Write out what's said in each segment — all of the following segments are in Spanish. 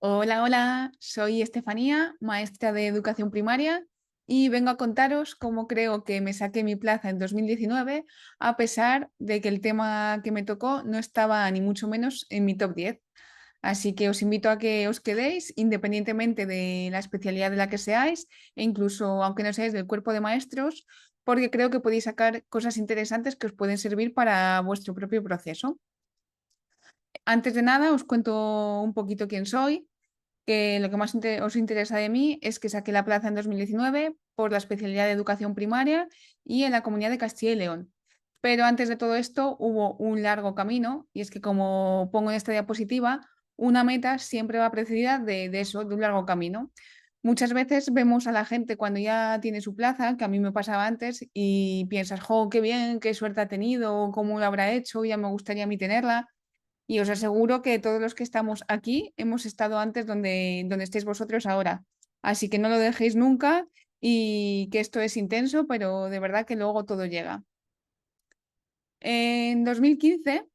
Hola, hola, soy Estefanía, maestra de educación primaria, y vengo a contaros cómo creo que me saqué mi plaza en 2019, a pesar de que el tema que me tocó no estaba ni mucho menos en mi top 10. Así que os invito a que os quedéis independientemente de la especialidad de la que seáis, e incluso aunque no seáis del cuerpo de maestros, porque creo que podéis sacar cosas interesantes que os pueden servir para vuestro propio proceso. Antes de nada, os cuento un poquito quién soy, que lo que más os interesa de mí es que saqué la plaza en 2019 por la especialidad de educación primaria y en la Comunidad de Castilla y León. Pero antes de todo esto hubo un largo camino, y es que, como pongo en esta diapositiva, una meta siempre va precedida de eso, de un largo camino. Muchas veces vemos a la gente cuando ya tiene su plaza, que a mí me pasaba antes, y piensas, jo, qué bien, qué suerte ha tenido, cómo lo habrá hecho, ya me gustaría a mí tenerla. Y os aseguro que todos los que estamos aquí hemos estado antes donde estéis vosotros ahora. Así que no lo dejéis nunca, y que esto es intenso, pero de verdad que luego todo llega. En 2015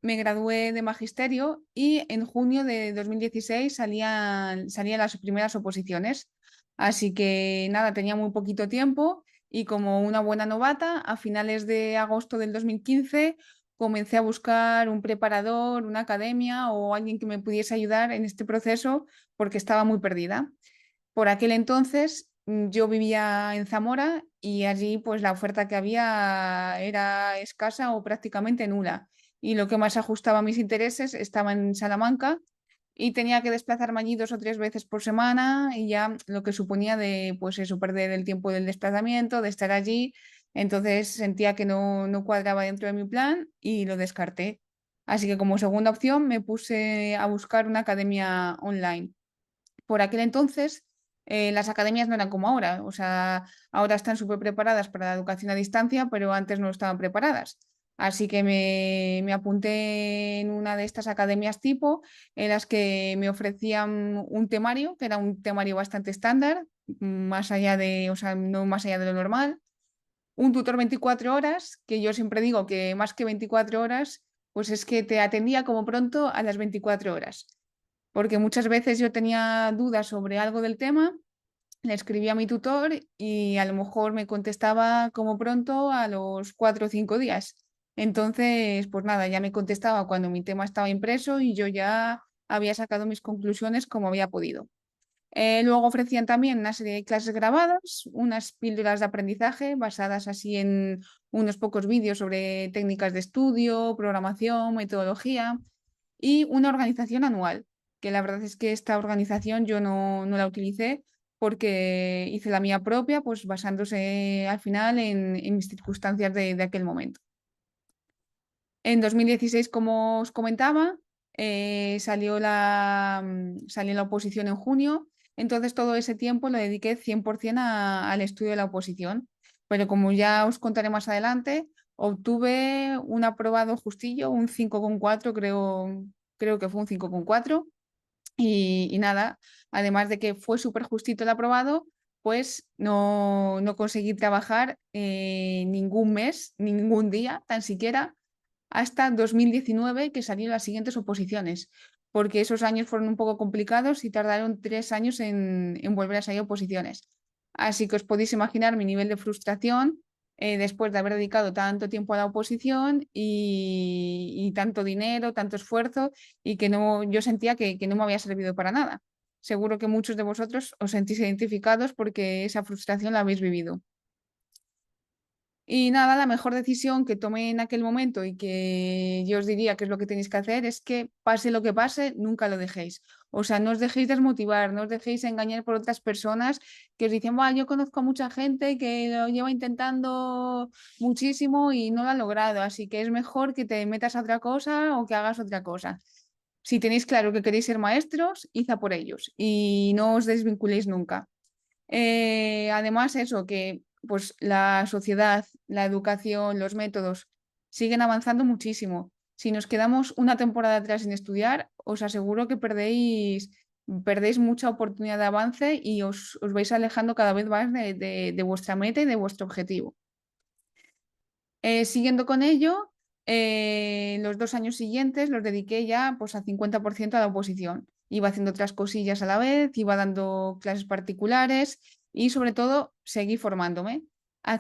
me gradué de magisterio y en junio de 2016 salían las primeras oposiciones. Así que nada, tenía muy poquito tiempo, y como una buena novata, a finales de agosto del 2015 comencé a buscar un preparador, una academia o alguien que me pudiese ayudar en este proceso, porque estaba muy perdida. Por aquel entonces yo vivía en Zamora, y allí pues la oferta que había era escasa o prácticamente nula. Y lo que más se ajustaba a mis intereses estaba en Salamanca, y tenía que desplazarme allí 2 o 3 veces por semana, y ya lo que suponía de pues eso, perder el tiempo del desplazamiento, de estar allí. Entonces sentía que no cuadraba dentro de mi plan y lo descarté. Así que, como segunda opción, me puse a buscar una academia online. Por aquel entonces las academias no eran como ahora, o sea, ahora están súper preparadas para la educación a distancia, pero antes no estaban preparadas. Así que me apunté en una de estas academias tipo, en las que me ofrecían un temario, que era un temario bastante estándar, más allá de, o sea, no más allá de lo normal, un tutor 24 horas, que yo siempre digo que más que 24 horas, pues es que te atendía como pronto a las 24 horas, porque muchas veces yo tenía dudas sobre algo del tema, le escribía a mi tutor y a lo mejor me contestaba como pronto a los 4 o 5 días. Entonces, pues nada, ya me contestaba cuando mi tema estaba impreso y yo ya había sacado mis conclusiones como había podido. Luego ofrecían también una serie de clases grabadas, unas píldoras de aprendizaje basadas así en unos pocos vídeos sobre técnicas de estudio, programación, metodología, y una organización anual, que la verdad es que esta organización yo no la utilicé, porque hice la mía propia, pues basándose al final en mis circunstancias de aquel momento. En 2016, como os comentaba, salió la oposición en junio, entonces todo ese tiempo lo dediqué 100% al estudio de la oposición. Pero, como ya os contaré más adelante, obtuve un aprobado justillo, un 5,4, creo que fue un 5,4. Y nada, además de que fue súper justito el aprobado, pues no conseguí trabajar ningún mes, ningún día, tan siquiera hasta 2019, que salieron las siguientes oposiciones, porque esos años fueron un poco complicados y tardaron 3 años en volver a salir oposiciones. Así que os podéis imaginar mi nivel de frustración, después de haber dedicado tanto tiempo a la oposición y tanto dinero, tanto esfuerzo, y que no, yo sentía que no me había servido para nada. Seguro que muchos de vosotros os sentís identificados porque esa frustración la habéis vivido. Y nada, la mejor decisión que tomé en aquel momento, y que yo os diría que es lo que tenéis que hacer, es que pase lo que pase, nunca lo dejéis. O sea, no os dejéis desmotivar, no os dejéis engañar por otras personas que os dicen, "Buah, yo conozco a mucha gente que lo lleva intentando muchísimo y no lo ha logrado, así que es mejor que te metas a otra cosa o que hagas otra cosa". Si tenéis claro que queréis ser maestros, id a por ellos y no os desvinculéis nunca. Además, eso, que pues la sociedad, la educación, los métodos siguen avanzando muchísimo. Si nos quedamos una temporada atrás sin estudiar, os aseguro que perdéis mucha oportunidad de avance, y os vais alejando cada vez más de vuestra meta y de vuestro objetivo. Siguiendo con ello, los 2 años siguientes los dediqué ya pues al 50% a la oposición. iba haciendo otras cosillas a la vez, iba dando clases particulares y sobre todo seguí formándome.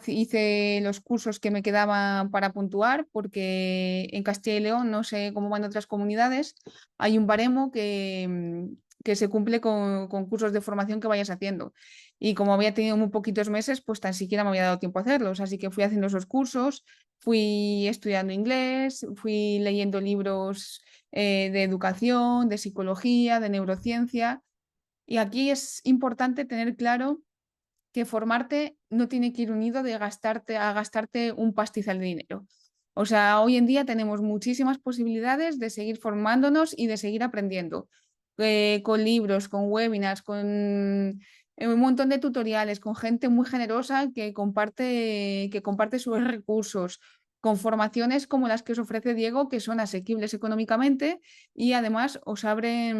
Hice los cursos que me quedaban para puntuar porque en Castilla y León, no sé cómo van otras comunidades, hay un baremo que se cumple con cursos de formación que vayas haciendo. Y como había tenido muy poquitos meses, pues tan siquiera me había dado tiempo a hacerlos. Así que fui haciendo esos cursos, fui estudiando inglés, fui leyendo libros de educación, de psicología, de neurociencia. Y aquí es importante tener claro que formarte no tiene que ir unido a gastarte un pastizal de dinero. O sea, hoy en día tenemos muchísimas posibilidades de seguir formándonos y de seguir aprendiendo, con libros, con webinars, con un montón de tutoriales, con gente muy generosa que comparte sus recursos, con formaciones como las que os ofrece Diego, que son asequibles económicamente y además os abre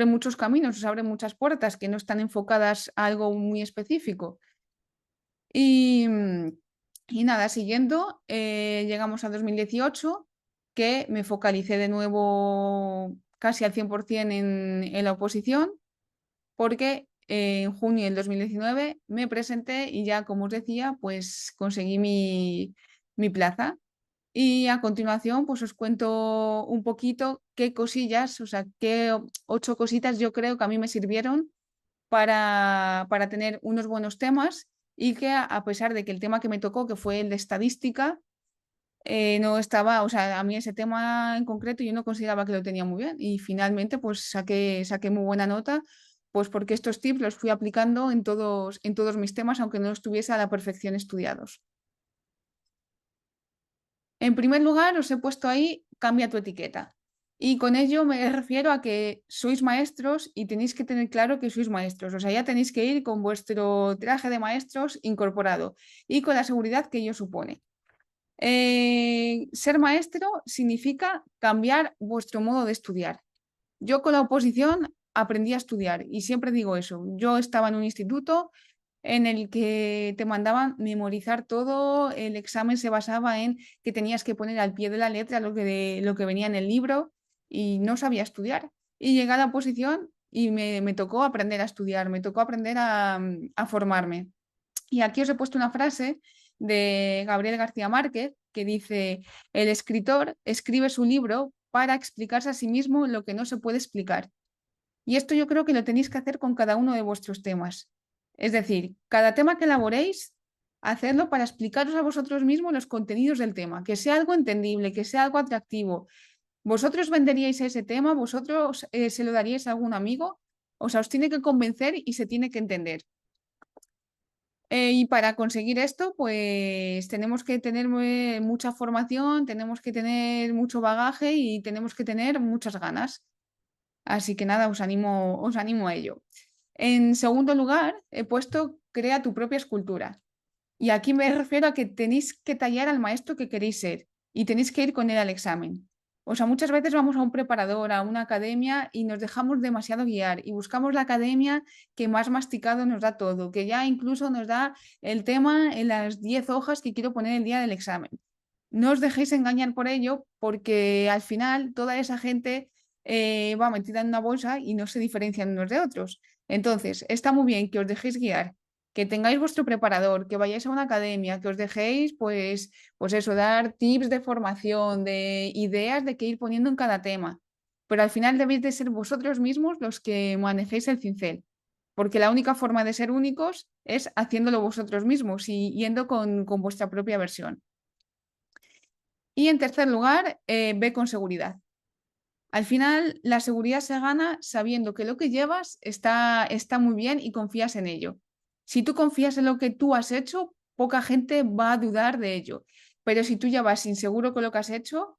muchos caminos, os abre muchas puertas que no están enfocadas a algo muy específico. Y, y nada, siguiendo, llegamos a 2018, que me focalicé de nuevo casi al 100% en la oposición, porque en junio del 2019 me presenté y ya, como os decía, pues conseguí mi plaza. Y a continuación, pues os cuento un poquito qué cosillas, o sea, qué 8 cositas yo creo que a mí me sirvieron para tener unos buenos temas y que a pesar de que el tema que me tocó, que fue el de estadística, no estaba, o sea, a mí ese tema en concreto yo no consideraba que lo tenía muy bien y finalmente pues saqué muy buena nota, pues porque estos tips los fui aplicando en todos mis temas, aunque no estuviese a la perfección estudiados. En primer lugar, os he puesto ahí, cambia tu etiqueta. Y con ello me refiero a que sois maestros y tenéis que tener claro que sois maestros. O sea, ya tenéis que ir con vuestro traje de maestros incorporado y con la seguridad que ello supone. Ser maestro significa cambiar vuestro modo de estudiar. Yo con la oposición aprendí a estudiar y siempre digo eso. Yo estaba en un instituto en el que te mandaban memorizar todo, el examen se basaba en que tenías que poner al pie de la letra lo que venía en el libro y no sabía estudiar. Y llegué a la oposición y me tocó aprender a estudiar, me tocó aprender a formarme. Y aquí os he puesto una frase de Gabriel García Márquez que dice, el escritor escribe su libro para explicarse a sí mismo lo que no se puede explicar. Y esto yo creo que lo tenéis que hacer con cada uno de vuestros temas. Es decir, cada tema que elaboréis, hacedlo para explicaros a vosotros mismos los contenidos del tema, que sea algo entendible, que sea algo atractivo. ¿Vosotros venderíais ese tema? ¿Vosotros se lo daríais a algún amigo? O sea, os tiene que convencer y se tiene que entender. Y para conseguir esto, pues tenemos que tener mucha formación, tenemos que tener mucho bagaje y tenemos que tener muchas ganas. Así que nada, os animo a ello. En segundo lugar, he puesto crea tu propia escultura. Y aquí me refiero a que tenéis que tallar al maestro que queréis ser y tenéis que ir con él al examen. O sea, muchas veces vamos a un preparador, a una academia y nos dejamos demasiado guiar y buscamos la academia que más masticado nos da todo, que ya incluso nos da el tema en las 10 hojas que quiero poner el día del examen. No os dejéis engañar por ello, porque al final toda esa gente va metida en una bolsa y no se diferencian unos de otros. Entonces, está muy bien que os dejéis guiar, que tengáis vuestro preparador, que vayáis a una academia, que os dejéis, pues eso, dar tips de formación, de ideas de qué ir poniendo en cada tema. Pero al final debéis de ser vosotros mismos los que manejéis el cincel, porque la única forma de ser únicos es haciéndolo vosotros mismos y yendo con vuestra propia versión. Y en tercer lugar, ve con seguridad. Al final, la seguridad se gana sabiendo que lo que llevas está muy bien y confías en ello. Si tú confías en lo que tú has hecho, poca gente va a dudar de ello. Pero si tú ya vas inseguro con lo que has hecho,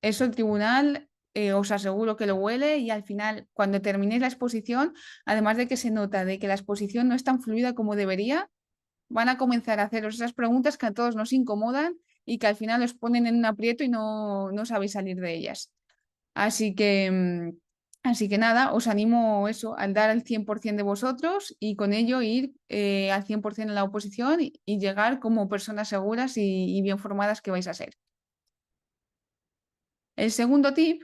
eso el tribunal os aseguro que lo huele y al final, cuando terminéis la exposición, además de que se nota de que la exposición no es tan fluida como debería, van a comenzar a haceros esas preguntas que a todos nos incomodan y que al final os ponen en un aprieto y no sabéis salir de ellas. Así que, así que nada, os animo eso, al dar el 100% de vosotros y con ello ir al 100% en la oposición y llegar como personas seguras y bien formadas que vais a ser. El segundo tip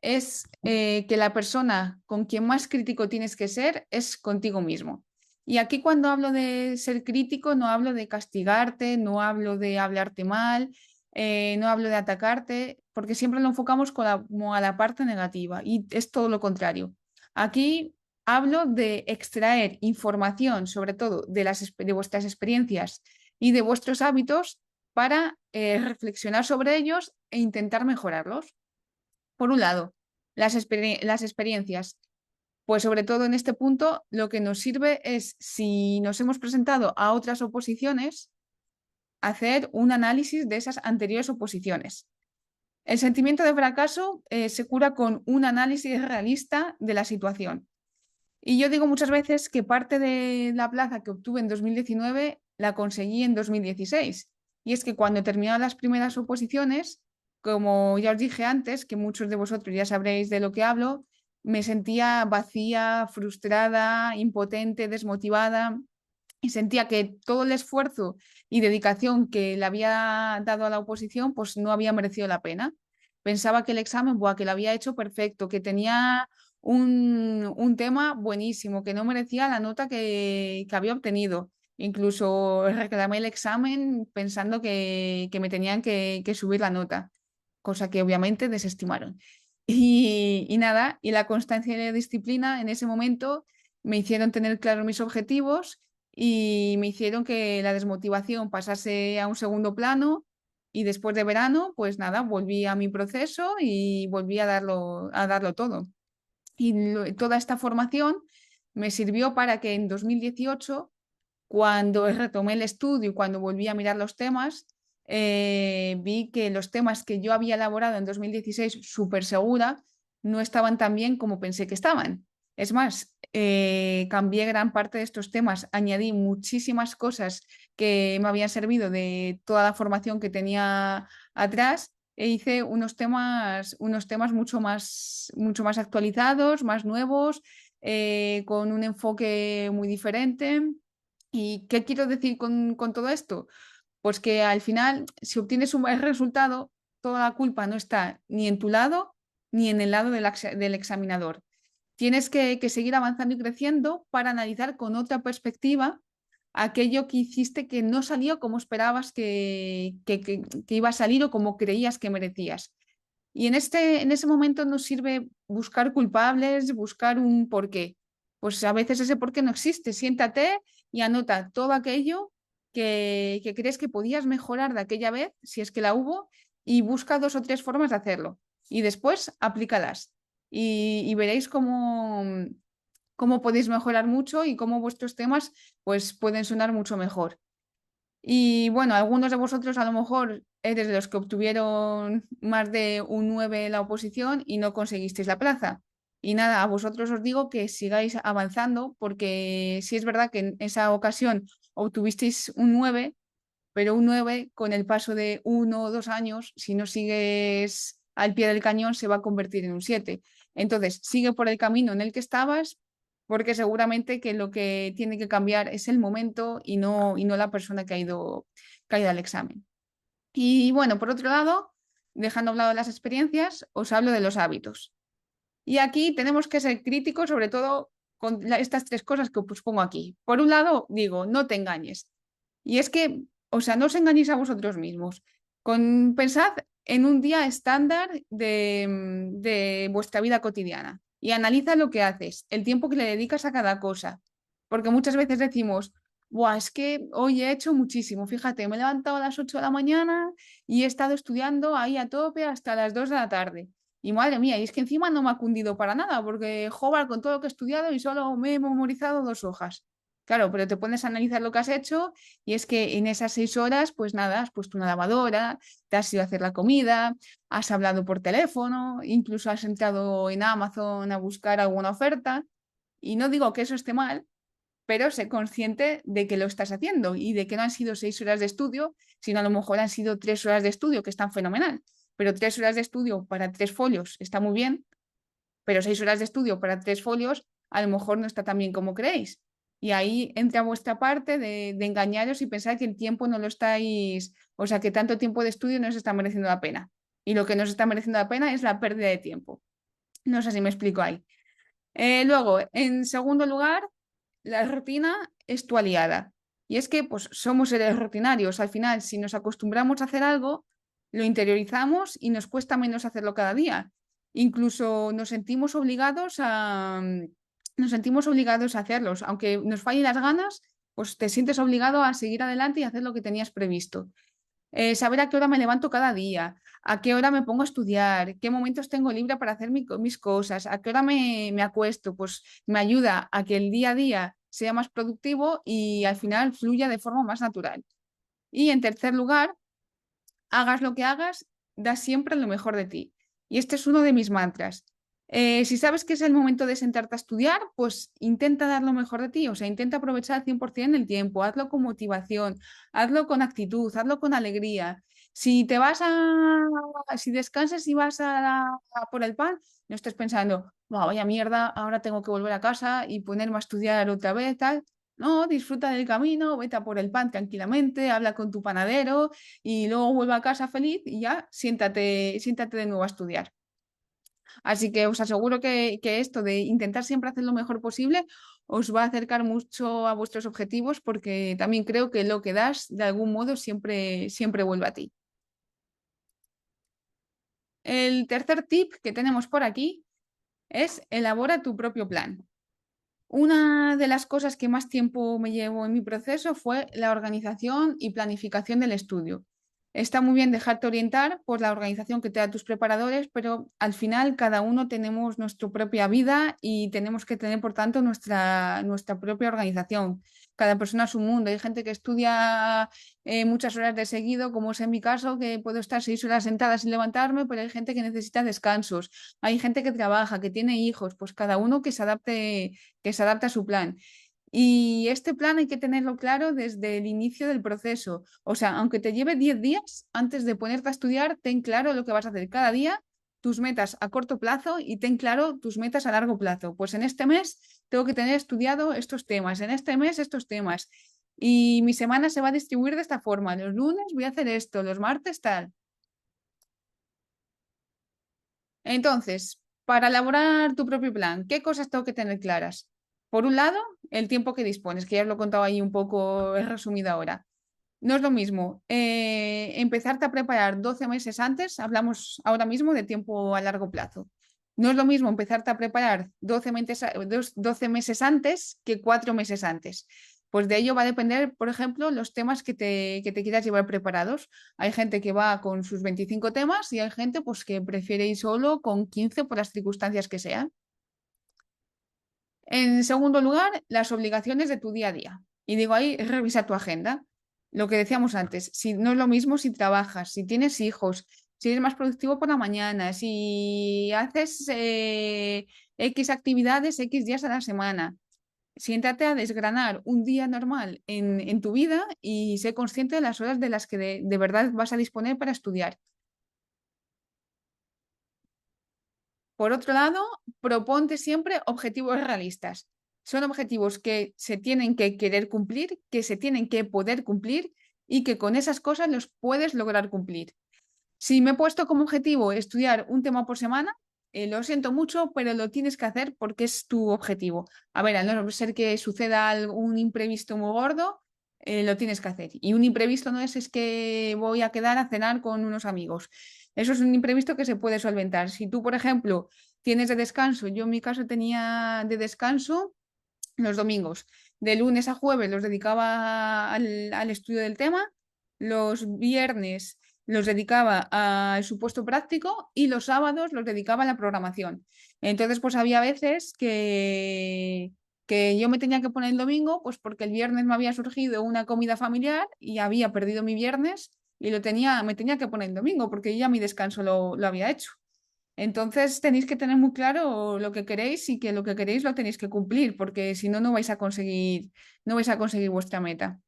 es que la persona con quien más crítico tienes que ser es contigo mismo. Y aquí cuando hablo de ser crítico, no hablo de castigarte, no hablo de hablarte mal, no hablo de atacarte, porque siempre lo enfocamos como a la parte negativa y es todo lo contrario. Aquí hablo de extraer información, sobre todo de vuestras experiencias y de vuestros hábitos para reflexionar sobre ellos e intentar mejorarlos. Por un lado, las experiencias. Pues sobre todo en este punto, lo que nos sirve es, si nos hemos presentado a otras oposiciones, hacer un análisis de esas anteriores oposiciones. El sentimiento de fracaso se cura con un análisis realista de la situación. Y yo digo muchas veces que parte de la plaza que obtuve en 2019 la conseguí en 2016. Y es que cuando terminaron las primeras oposiciones, como ya os dije antes, que muchos de vosotros ya sabréis de lo que hablo, me sentía vacía, frustrada, impotente, desmotivada y sentía que todo el esfuerzo y dedicación que le había dado a la oposición, pues no había merecido la pena. Pensaba que el examen, buah, que lo había hecho perfecto, que tenía un tema buenísimo, que no merecía la nota que había obtenido. Incluso reclamé el examen pensando que me tenían que subir la nota, cosa que obviamente desestimaron. Y nada, y la constancia y la disciplina en ese momento me hicieron tener claros mis objetivos y me hicieron que la desmotivación pasase a un segundo plano y después de verano, pues nada, volví a mi proceso y volví a darlo todo. Y toda esta formación me sirvió para que en 2018, cuando retomé el estudio y cuando volví a mirar los temas, vi que los temas que yo había elaborado en 2016 súper segura no estaban tan bien como pensé que estaban. Es más, cambié gran parte de estos temas, añadí muchísimas cosas que me habían servido de toda la formación que tenía atrás e hice unos temas mucho más actualizados, más nuevos, con un enfoque muy diferente. ¿Y qué quiero decir con todo esto? Pues que al final, si obtienes un buen resultado, toda la culpa no está ni en tu lado ni en el lado del examinador. Tienes que seguir avanzando y creciendo para analizar con otra perspectiva aquello que hiciste que no salió como esperabas que iba a salir o como creías que merecías. Y en ese momento nos sirve buscar culpables, buscar un porqué. Pues a veces ese porqué no existe. Siéntate y anota todo aquello que crees que podías mejorar de aquella vez, si es que la hubo, y busca dos o tres formas de hacerlo. Y después aplícalas. Y veréis cómo podéis mejorar mucho y cómo vuestros temas pues, pueden sonar mucho mejor. Y bueno, algunos de vosotros a lo mejor eres de los que obtuvieron más de un 9 en la oposición y no conseguisteis la plaza. Y nada, a vosotros os digo que sigáis avanzando porque sí es verdad que en esa ocasión obtuvisteis un 9, pero un 9 con el paso de 1 o 2 años, si no sigues al pie del cañón, se va a convertir en un 7. Entonces, sigue por el camino en el que estabas, porque seguramente que lo que tiene que cambiar es el momento y no la persona que ha ido al examen. Y bueno, por otro lado, dejando a un lado las experiencias, os hablo de los hábitos. Y aquí tenemos que ser críticos, sobre todo con estas tres cosas que os pongo aquí. Por un lado, digo, no te engañes. Y es que, o sea, no os engañéis a vosotros mismos. Pensad en un día estándar de vuestra vida cotidiana y analiza lo que haces, el tiempo que le dedicas a cada cosa. Porque muchas veces decimos, buah, es que hoy he hecho muchísimo. Fíjate, me he levantado a las 8 de la mañana y he estado estudiando ahí a tope hasta las 2 de la tarde. Y madre mía, y es que encima no me ha cundido para nada, porque joder, con todo lo que he estudiado y solo me he memorizado 2 hojas. Claro, pero te pones a analizar lo que has hecho y es que en esas 6 horas, pues nada, has puesto una lavadora, te has ido a hacer la comida, has hablado por teléfono, incluso has entrado en Amazon a buscar alguna oferta. Y no digo que eso esté mal, pero sé consciente de que lo estás haciendo y de que no han sido 6 horas de estudio, sino a lo mejor han sido 3 horas de estudio, que están fenomenal. Pero 3 horas de estudio para 3 folios está muy bien, pero 6 horas de estudio para 3 folios a lo mejor no está tan bien como creéis. Y ahí entra vuestra parte de engañaros y pensar que el tiempo no lo estáis, o sea, que tanto tiempo de estudio no os está mereciendo la pena. Y lo que no os está mereciendo la pena es la pérdida de tiempo. No sé si me explico ahí. Luego, en segundo lugar, la rutina es tu aliada. Y es que pues, somos seres rutinarios. Al final, si nos acostumbramos a hacer algo, lo interiorizamos y nos cuesta menos hacerlo cada día. Incluso nos sentimos obligados a hacerlos. Aunque nos fallen las ganas, pues te sientes obligado a seguir adelante y hacer lo que tenías previsto. Saber a qué hora me levanto cada día, a qué hora me pongo a estudiar, qué momentos tengo libre para hacer mis cosas, a qué hora me acuesto, pues me ayuda a que el día a día sea más productivo y al final fluya de forma más natural. Y en tercer lugar, hagas lo que hagas, da siempre lo mejor de ti. Y este es uno de mis mantras. Si sabes que es el momento de sentarte a estudiar, pues intenta dar lo mejor de ti, o sea, intenta aprovechar al 100% el tiempo, hazlo con motivación, hazlo con actitud, hazlo con alegría. Si descansas y vas a por el pan, no estés pensando, "Buah, vaya mierda, ahora tengo que volver a casa y ponerme a estudiar otra vez, tal. No, disfruta del camino, vete a por el pan tranquilamente, habla con tu panadero y luego vuelve a casa feliz y ya siéntate de nuevo a estudiar. Así que os aseguro que esto de intentar siempre hacer lo mejor posible os va a acercar mucho a vuestros objetivos porque también creo que lo que das de algún modo siempre vuelve a ti. El tercer tip que tenemos por aquí es elabora tu propio plan. Una de las cosas que más tiempo me llevó en mi proceso fue la organización y planificación del estudio. Está muy bien dejarte orientar por la organización que te da tus preparadores, pero al final cada uno tenemos nuestra propia vida y tenemos que tener, por tanto, nuestra propia organización. Cada persona a su mundo. Hay gente que estudia muchas horas de seguido, como es en mi caso, que puedo estar 6 horas sentada sin levantarme, pero hay gente que necesita descansos. Hay gente que trabaja, que tiene hijos, pues cada uno que se adapte a su plan. Y este plan hay que tenerlo claro desde el inicio del proceso. O sea, aunque te lleve 10 días antes de ponerte a estudiar, ten claro lo que vas a hacer cada día, tus metas a corto plazo y ten claro tus metas a largo plazo. Pues en este mes tengo que tener estudiado estos temas, en este mes estos temas. Y mi semana se va a distribuir de esta forma. Los lunes voy a hacer esto, los martes tal. Entonces, para elaborar tu propio plan, ¿qué cosas tengo que tener claras? Por un lado, el tiempo que dispones, que ya os lo he contado ahí un poco, he resumido ahora. No es lo mismo empezarte a preparar 12 meses antes, hablamos ahora mismo de tiempo a largo plazo. No es lo mismo empezarte a preparar 12 meses antes que 4 meses antes. Pues de ello va a depender, por ejemplo, los temas que te quieras llevar preparados. Hay gente que va con sus 25 temas y hay gente pues, que prefiere ir solo con 15 por las circunstancias que sean. En segundo lugar, las obligaciones de tu día a día. Y digo ahí, revisa tu agenda. Lo que decíamos antes, si no es lo mismo si trabajas, si tienes hijos, si eres más productivo por la mañana, si haces X actividades X días a la semana. Siéntate a desgranar un día normal en tu vida y sé consciente de las horas de las que de verdad vas a disponer para estudiar. Por otro lado, proponte siempre objetivos realistas. Son objetivos que se tienen que querer cumplir, que se tienen que poder cumplir y que con esas cosas los puedes lograr cumplir. Si me he puesto como objetivo estudiar un tema por semana, lo siento mucho, pero lo tienes que hacer porque es tu objetivo. A ver, a no ser que suceda algún imprevisto muy gordo, lo tienes que hacer. Y un imprevisto no es que voy a quedar a cenar con unos amigos. Eso es un imprevisto que se puede solventar. Si tú, por ejemplo, tienes de descanso, yo en mi caso tenía de descanso los domingos. De lunes a jueves los dedicaba al estudio del tema, los viernes los dedicaba al supuesto práctico y los sábados los dedicaba a la programación. Entonces, pues había veces que yo me tenía que poner el domingo, pues porque el viernes me había surgido una comida familiar y había perdido mi viernes y me tenía que poner el domingo porque ya mi descanso lo había hecho. Entonces tenéis que tener muy claro lo que queréis y que lo que queréis lo tenéis que cumplir, porque si no, no vais a conseguir vuestra meta.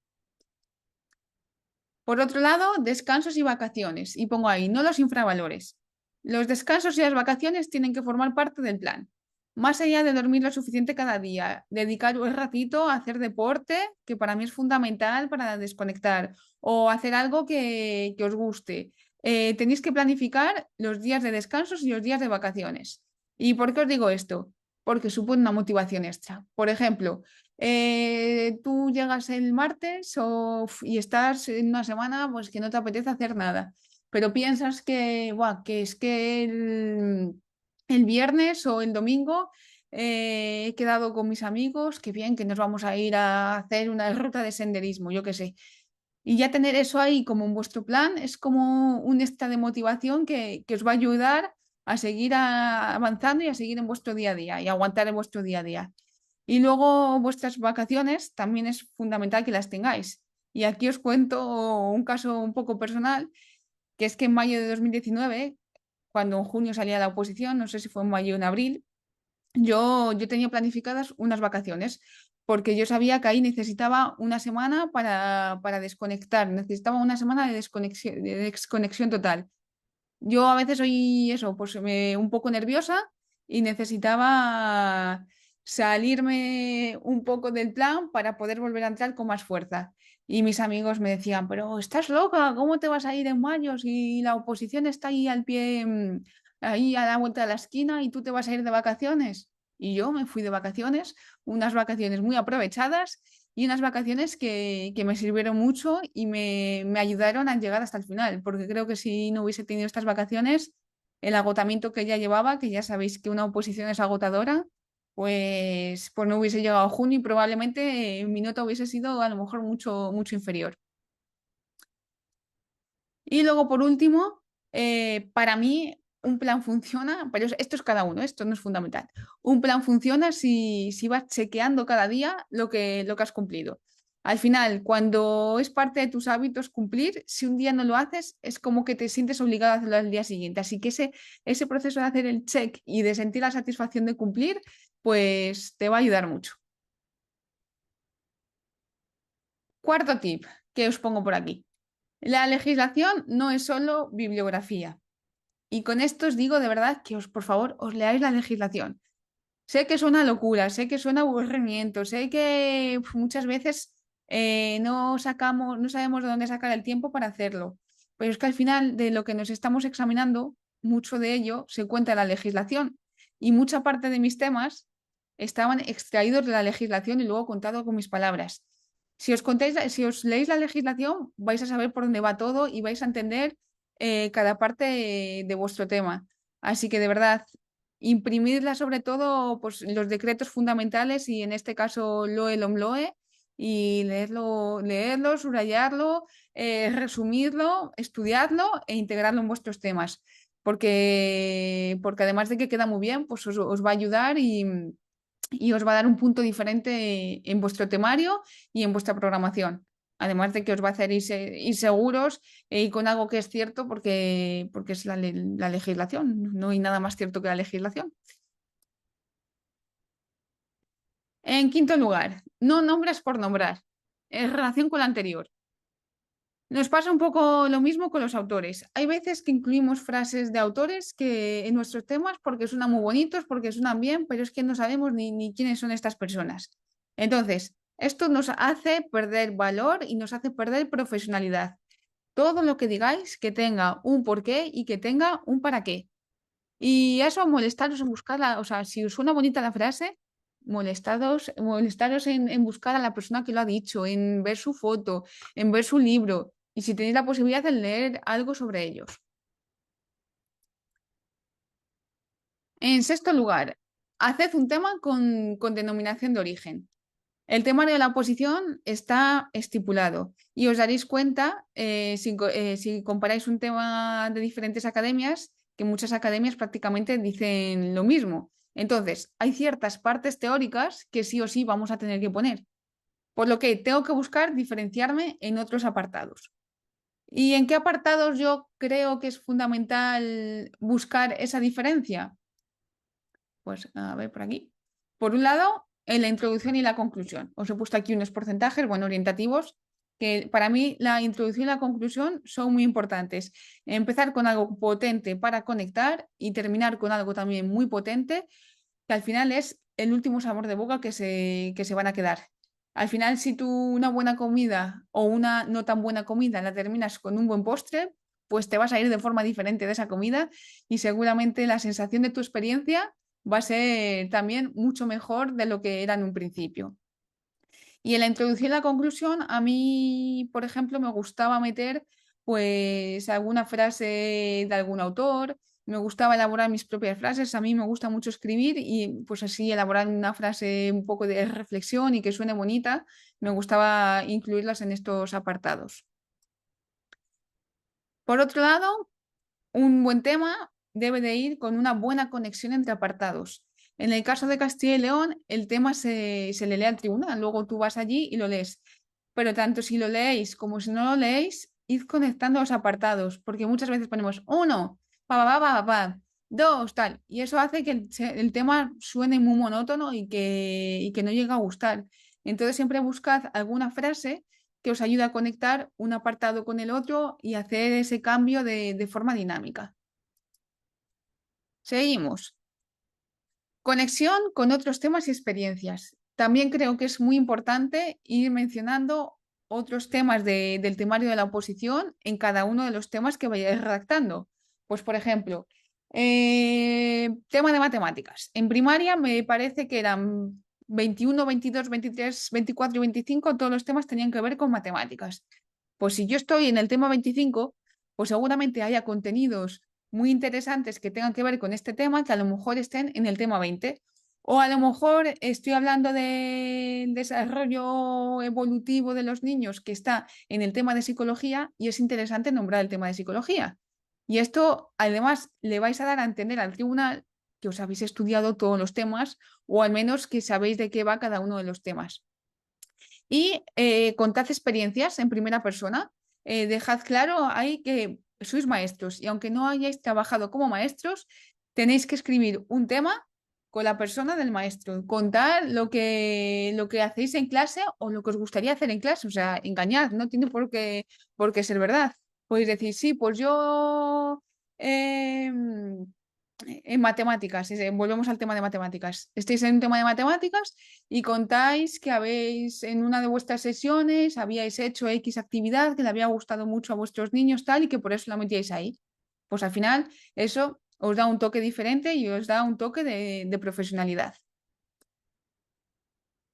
Por otro lado, descansos y vacaciones. Y pongo ahí, no los infravalores. Los descansos y las vacaciones tienen que formar parte del plan. Más allá de dormir lo suficiente cada día, dedicar un ratito a hacer deporte, que para mí es fundamental para desconectar, o hacer algo que os guste. Tenéis que planificar los días de descansos y los días de vacaciones. ¿Y por qué os digo esto? Porque supone una motivación extra. Por ejemplo, tú llegas el martes y estás en una semana pues que no te apetece hacer nada, pero piensas que, buah, que es que el viernes o el domingo he quedado con mis amigos, que bien, que nos vamos a ir a hacer una ruta de senderismo, yo qué sé. Y ya tener eso ahí como en vuestro plan es como un extra de motivación que os va a ayudar a seguir avanzando y a seguir en vuestro día a día y aguantar en vuestro día a día. Y luego vuestras vacaciones también es fundamental que las tengáis. Y aquí os cuento un caso un poco personal, que es que en mayo de 2019, cuando en junio salía la oposición, no sé si fue en mayo o en abril, yo tenía planificadas unas vacaciones porque yo sabía que ahí necesitaba una semana para desconectar, necesitaba una semana de desconexión total. Yo a veces soy eso, pues un poco nerviosa y necesitaba salirme un poco del plan para poder volver a entrar con más fuerza. Y mis amigos me decían, pero estás loca, ¿cómo te vas a ir en mayo si la oposición está ahí al pie, ahí a la vuelta de la esquina y tú te vas a ir de vacaciones? Y yo me fui de vacaciones, unas vacaciones muy aprovechadas y unas vacaciones que me sirvieron mucho y me ayudaron a llegar hasta el final, porque creo que si no hubiese tenido estas vacaciones, el agotamiento que ya llevaba, que ya sabéis que una oposición es agotadora, pues no hubiese llegado a junio y probablemente mi nota hubiese sido a lo mejor mucho, mucho inferior. Y luego, por último, para mí un plan funciona, pero esto es cada uno, esto no es fundamental. Un plan funciona si vas chequeando cada día lo que has cumplido. Al final, cuando es parte de tus hábitos cumplir, si un día no lo haces, es como que te sientes obligado a hacerlo al día siguiente. Así que ese proceso de hacer el check y de sentir la satisfacción de cumplir, pues te va a ayudar mucho. Cuarto tip que os pongo por aquí. La legislación no es solo bibliografía. Y con esto os digo de verdad que por favor, os leáis la legislación. Sé que suena locura, sé que suena aburrimiento, sé que muchas veces no sabemos de dónde sacar el tiempo para hacerlo. Pero es que al final de lo que nos estamos examinando, mucho de ello se cuenta en la legislación. Y mucha parte de mis temas estaban extraídos de la legislación y luego contado con mis palabras. Si os leéis la legislación, vais a saber por dónde va todo y vais a entender cada parte de vuestro tema. Así que de verdad, imprimirla sobre todo pues, los decretos fundamentales y en este caso LOE, LOMLOE y leerlo, subrayarlo, resumirlo, estudiarlo e integrarlo en vuestros temas. Porque además de que queda muy bien, pues os va a ayudar y os va a dar un punto diferente en vuestro temario y en vuestra programación. Además de que os va a hacer ir seguros y con algo que es cierto porque es la legislación. No hay nada más cierto que la legislación. En quinto lugar, no nombres por nombrar. En relación con la anterior. Nos pasa un poco lo mismo con los autores. Hay veces que incluimos frases de autores que en nuestros temas porque suenan muy bonitos, porque suenan bien, pero es que no sabemos ni quiénes son estas personas. Entonces, esto nos hace perder valor y nos hace perder profesionalidad. Todo lo que digáis que tenga un porqué y que tenga un para qué. Y eso, molestaros en buscarla, o sea, si os suena bonita la frase, molestaros en buscar a la persona que lo ha dicho, en ver su foto, en ver su libro, y si tenéis la posibilidad de leer algo sobre ellos. En sexto lugar, haced un tema con denominación de origen. El temario de la oposición está estipulado y os daréis cuenta, si comparáis un tema de diferentes academias, que muchas academias prácticamente dicen lo mismo. Entonces, hay ciertas partes teóricas que sí o sí vamos a tener que poner, por lo que tengo que buscar diferenciarme en otros apartados. ¿Y en qué apartados yo creo que es fundamental buscar esa diferencia? Pues a ver por aquí. Por un lado, en la introducción y la conclusión. Os he puesto aquí unos porcentajes, bueno, orientativos, que para mí la introducción y la conclusión son muy importantes. Empezar con algo potente para conectar y terminar con algo también muy potente, que al final es el último sabor de boca que se van a quedar. Al final, si tú una buena comida o una no tan buena comida la terminas con un buen postre, pues te vas a ir de forma diferente de esa comida y seguramente la sensación de tu experiencia va a ser también mucho mejor de lo que era en un principio. Y en la introducción y la conclusión, a mí, por ejemplo, me gustaba meter pues alguna frase de algún autor, me gustaba elaborar mis propias frases, a mí me gusta mucho escribir y pues así elaborar una frase un poco de reflexión y que suene bonita, me gustaba incluirlas en estos apartados. Por otro lado, un buen tema debe de ir con una buena conexión entre apartados. En el caso de Castilla y León, el tema se le lee al tribunal, luego tú vas allí y lo lees. Pero tanto si lo leéis como si no lo leéis, id conectando los apartados, porque muchas veces ponemos uno, dos, tal, y eso hace que el tema suene muy monótono y que no llegue a gustar. Entonces siempre buscad alguna frase que os ayude a conectar un apartado con el otro y hacer ese cambio de forma dinámica. Seguimos. Conexión con otros temas y experiencias. También creo que es muy importante ir mencionando otros temas del temario de la oposición en cada uno de los temas que vayáis redactando. Pues, por ejemplo, tema de matemáticas. En primaria me parece que eran 21, 22, 23, 24 y 25, todos los temas tenían que ver con matemáticas. Pues si yo estoy en el tema 25, pues seguramente haya contenidos muy interesantes que tengan que ver con este tema que a lo mejor estén en el tema 20. O a lo mejor estoy hablando del desarrollo evolutivo de los niños que está en el tema de psicología y es interesante nombrar el tema de psicología. Y esto además le vais a dar a entender al tribunal que os habéis estudiado todos los temas o al menos que sabéis de qué va cada uno de los temas. Y contad experiencias en primera persona. Dejad claro ahí que sois maestros y aunque no hayáis trabajado como maestros, tenéis que escribir un tema con la persona del maestro, contar lo que hacéis en clase o lo que os gustaría hacer en clase, o sea, engañad, no tiene por qué ser verdad. Podéis decir, sí, pues yo en matemáticas, volvemos al tema de matemáticas. Estáis en un tema de matemáticas y contáis que habéis en una de vuestras sesiones habíais hecho X actividad que le había gustado mucho a vuestros niños tal y que por eso la metíais ahí. Pues al final eso os da un toque diferente y os da un toque de profesionalidad.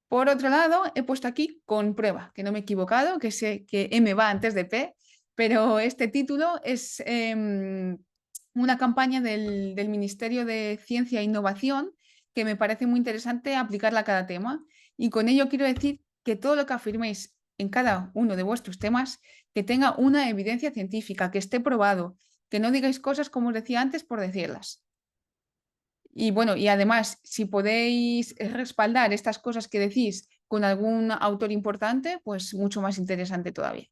Por otro lado, he puesto aquí con prueba, que no me he equivocado, que sé que M va antes de P, pero este título es una campaña del Ministerio de Ciencia e Innovación que me parece muy interesante aplicarla a cada tema. Y con ello quiero decir que todo lo que afirméis en cada uno de vuestros temas, que tenga una evidencia científica, que esté probado, que no digáis cosas como os decía antes por decirlas. Y bueno, y además, si podéis respaldar estas cosas que decís con algún autor importante, pues mucho más interesante todavía.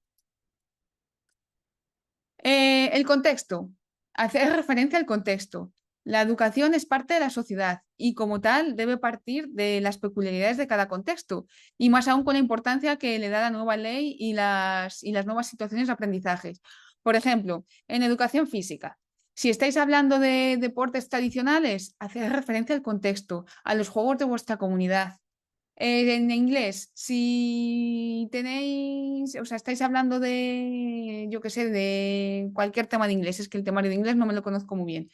El contexto. Hacer referencia al contexto. La educación es parte de la sociedad y como tal debe partir de las peculiaridades de cada contexto y más aún con la importancia que le da la nueva ley y las nuevas situaciones de aprendizaje. Por ejemplo, en educación física. Si estáis hablando de deportes tradicionales, hacer referencia al contexto, a los juegos de vuestra comunidad. En inglés, si tenéis, o sea, estáis hablando de, yo qué sé, de cualquier tema de inglés, es que el temario de inglés no me lo conozco muy bien,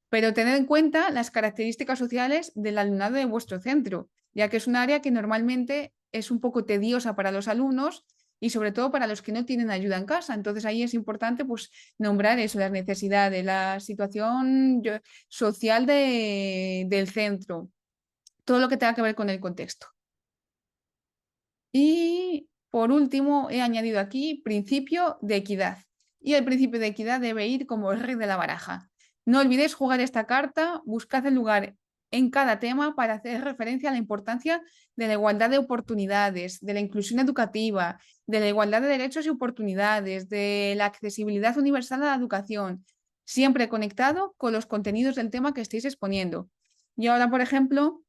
pero tened en cuenta las características sociales del alumnado de vuestro centro, ya que es un área que normalmente es un poco tediosa para los alumnos y sobre todo para los que no tienen ayuda en casa. Entonces ahí es importante pues nombrar eso, las necesidades, la situación social del centro, todo lo que tenga que ver con el contexto. Y por último, he añadido aquí principio de equidad. Y el principio de equidad debe ir como el rey de la baraja. No olvidéis jugar esta carta, buscad el lugar en cada tema para hacer referencia a la importancia de la igualdad de oportunidades, de la inclusión educativa, de la igualdad de derechos y oportunidades, de la accesibilidad universal a la educación, siempre conectado con los contenidos del tema que estéis exponiendo. Y ahora, por ejemplo,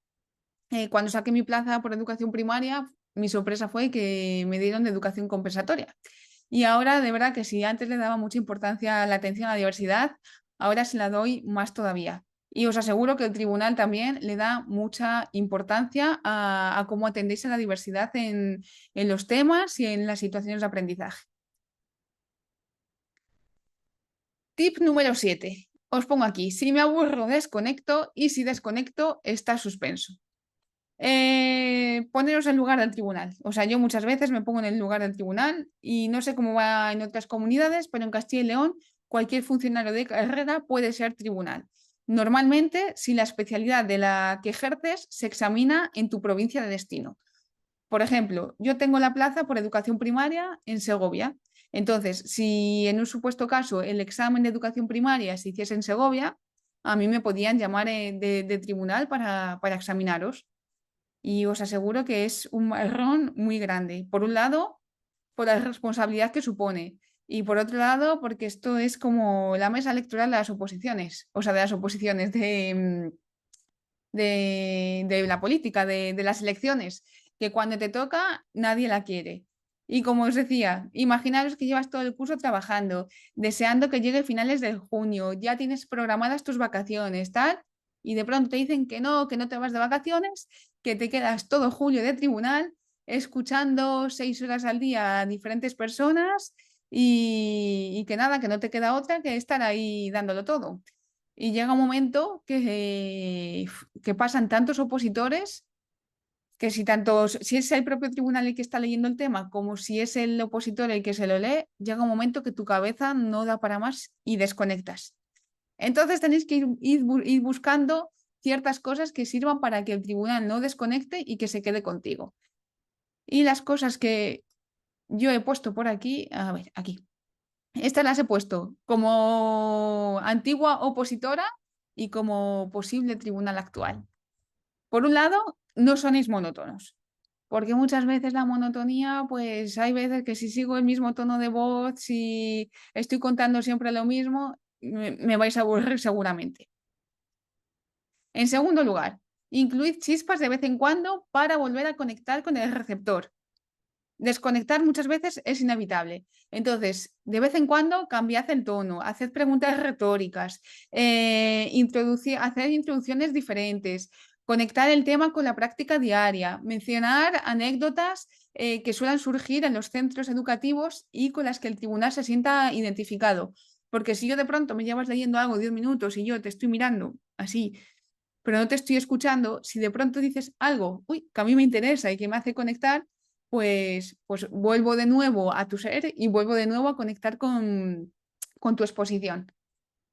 cuando saqué mi plaza por educación primaria, mi sorpresa fue que me dieron de educación compensatoria. Y ahora, de verdad que si antes le daba mucha importancia a la atención a la diversidad, ahora se la doy más todavía. Y os aseguro que el tribunal también le da mucha importancia a cómo atendéis a la diversidad en los temas y en las situaciones de aprendizaje. Tip número 7. Os pongo aquí, si me aburro, desconecto y si desconecto, está suspenso. Poneros en lugar del tribunal. O sea, yo muchas veces me pongo en el lugar del tribunal y no sé cómo va en otras comunidades, pero en Castilla y León cualquier funcionario de carrera puede ser tribunal. Normalmente, si la especialidad de la que ejerces se examina en tu provincia de destino. Por ejemplo, yo tengo la plaza por educación primaria en Segovia. Entonces, si en un supuesto caso el examen de educación primaria se hiciese en Segovia, a mí me podían llamar de tribunal para examinaros. Y os aseguro que es un marrón muy grande. Por un lado, por la responsabilidad que supone. Y por otro lado, porque esto es como la mesa electoral de las oposiciones, o sea, de las oposiciones, de la política, de las elecciones, que cuando te toca nadie la quiere. Y como os decía, imaginaros que llevas todo el curso trabajando, deseando que llegue finales de junio, ya tienes programadas tus vacaciones, tal, y de pronto te dicen que no te vas de vacaciones, que te quedas todo julio de tribunal escuchando 6 horas al día a diferentes personas y que nada, que no te queda otra que estar ahí dándolo todo. Y llega un momento que pasan tantos opositores que si es el propio tribunal el que está leyendo el tema, como si es el opositor el que se lo lee, llega un momento que tu cabeza no da para más y desconectas. Entonces tenéis que ir buscando ciertas cosas que sirvan para que el tribunal no desconecte y que se quede contigo. Y las cosas que yo he puesto por aquí, a ver, aquí. Estas las he puesto como antigua opositora y como posible tribunal actual. Por un lado, no sonéis monótonos, porque muchas veces la monotonía, pues hay veces que si sigo el mismo tono de voz, si estoy contando siempre lo mismo, me vais a aburrir seguramente. En segundo lugar, incluid chispas de vez en cuando para volver a conectar con el receptor. Desconectar muchas veces es inevitable. Entonces, de vez en cuando cambiad el tono, haced preguntas retóricas, hacer introducciones diferentes, conectar el tema con la práctica diaria, mencionar anécdotas que suelen surgir en los centros educativos y con las que el tribunal se sienta identificado. Porque si yo de pronto me llevas leyendo algo 10 minutos y yo te estoy mirando así, pero no te estoy escuchando, si de pronto dices algo, uy, que a mí me interesa y que me hace conectar, pues vuelvo de nuevo a tu ser y vuelvo de nuevo a conectar con tu exposición.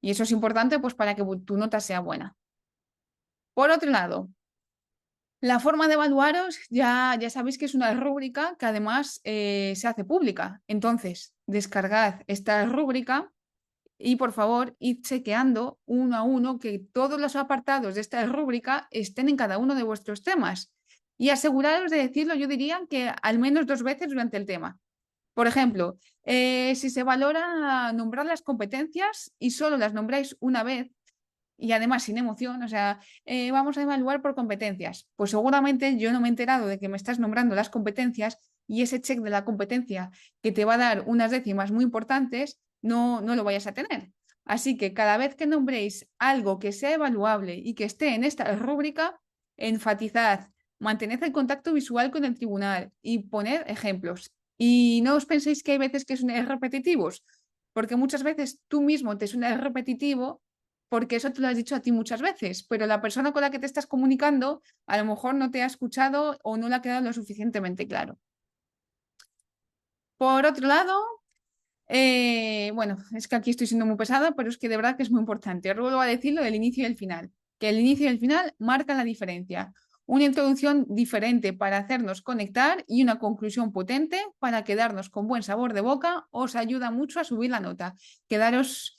Y eso es importante pues para que tu nota sea buena. Por otro lado, la forma de evaluaros ya sabéis que es una rúbrica que además se hace pública. Entonces, descargad esta rúbrica y por favor, id chequeando uno a uno que todos los apartados de esta rúbrica estén en cada uno de vuestros temas. Y aseguraros de decirlo, yo diría que al menos 2 veces durante el tema. Por ejemplo, si se valora nombrar las competencias y solo las nombráis una vez, y además sin emoción, o sea, vamos a evaluar por competencias. Pues seguramente yo no me he enterado de que me estás nombrando las competencias y ese check de la competencia que te va a dar unas décimas muy importantes, no lo vayas a tener. Así que cada vez que nombréis algo que sea evaluable y que esté en esta rúbrica, enfatizad, mantened el contacto visual con el tribunal y poned ejemplos. Y no os penséis que hay veces que son repetitivos, porque muchas veces tú mismo te suena repetitivo porque eso te lo has dicho a ti muchas veces, pero la persona con la que te estás comunicando a lo mejor no te ha escuchado o no le ha quedado lo suficientemente claro. Por otro lado, bueno, es que aquí estoy siendo muy pesada, pero es que de verdad que es muy importante. Os vuelvo a decir lo del inicio y el final, que el inicio y el final marcan la diferencia. Una introducción diferente para hacernos conectar y una conclusión potente para quedarnos con buen sabor de boca os ayuda mucho a subir la nota. Quedaros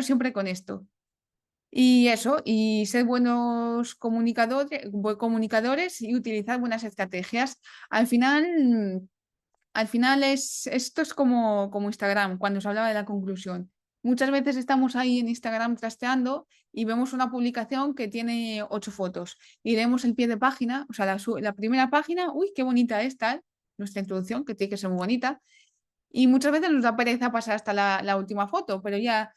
siempre con esto. Y eso, y ser buenos comunicadores y utilizar buenas estrategias. Al final, esto es como Instagram, cuando os hablaba de la conclusión. Muchas veces estamos ahí en Instagram trasteando y vemos una publicación que tiene 8 fotos y leemos el pie de página, o sea, la primera página, uy, qué bonita es tal, nuestra introducción, que tiene que ser muy bonita, y muchas veces nos da pereza pasar hasta la última foto, pero ya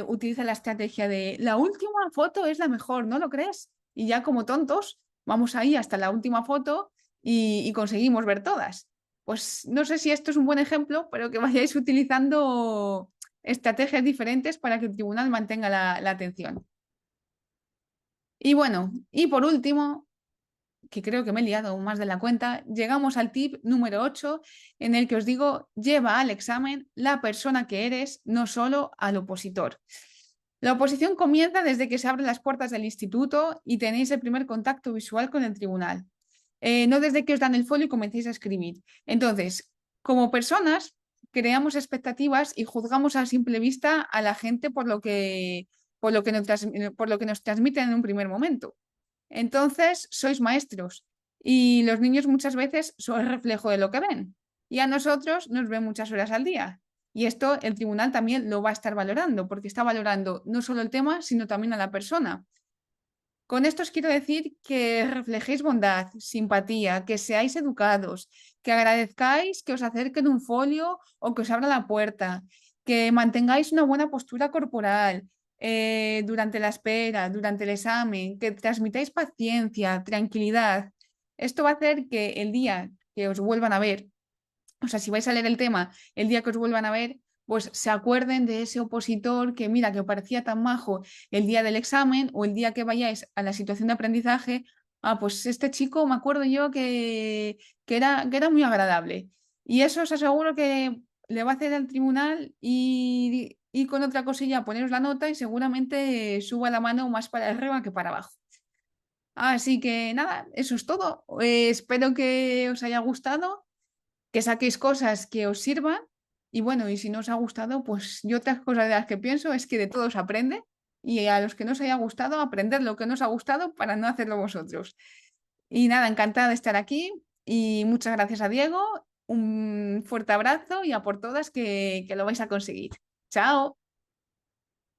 utiliza la estrategia de la última foto es la mejor, ¿no lo crees? Y ya como tontos vamos ahí hasta la última foto y conseguimos ver todas. Pues no sé si esto es un buen ejemplo, pero que vayáis utilizando estrategias diferentes para que el tribunal mantenga la atención. Y bueno, y por último, que creo que me he liado más de la cuenta, llegamos al tip número 8, en el que os digo, lleva al examen la persona que eres, no solo al opositor. La oposición comienza desde que se abren las puertas del instituto y tenéis el primer contacto visual con el tribunal, no desde que os dan el folio y comencéis a escribir. Entonces, como personas, creamos expectativas y juzgamos a simple vista a la gente por lo que nos transmiten en un primer momento. Entonces, sois maestros y los niños muchas veces son el reflejo de lo que ven y a nosotros nos ven muchas horas al día. Y esto el tribunal también lo va a estar valorando porque está valorando no solo el tema, sino también a la persona. Con esto os quiero decir que reflejéis bondad, simpatía, que seáis educados, que agradezcáis que os acerquen un folio o que os abra la puerta, que mantengáis una buena postura corporal durante la espera, durante el examen, que transmitáis paciencia, tranquilidad. Esto va a hacer que el día que os vuelvan a ver, o sea, si vais a leer el tema, el día que os vuelvan a ver, pues se acuerden de ese opositor que, mira, que parecía tan majo el día del examen o el día que vayáis a la situación de aprendizaje. Ah, pues este chico me acuerdo yo que era muy agradable. Y eso os aseguro que le va a hacer al tribunal y con otra cosilla poneros la nota y seguramente suba la mano más para arriba que para abajo. Así que nada, eso es todo. Espero que os haya gustado, que saquéis cosas que os sirvan y bueno, y si no os ha gustado, pues yo otras cosas de las que pienso es que de todo se aprende y a los que no os haya gustado, aprender lo que no os ha gustado para no hacerlo vosotros. Y nada, encantada de estar aquí y muchas gracias a Diego, un fuerte abrazo y a por todas que lo vais a conseguir. Chao.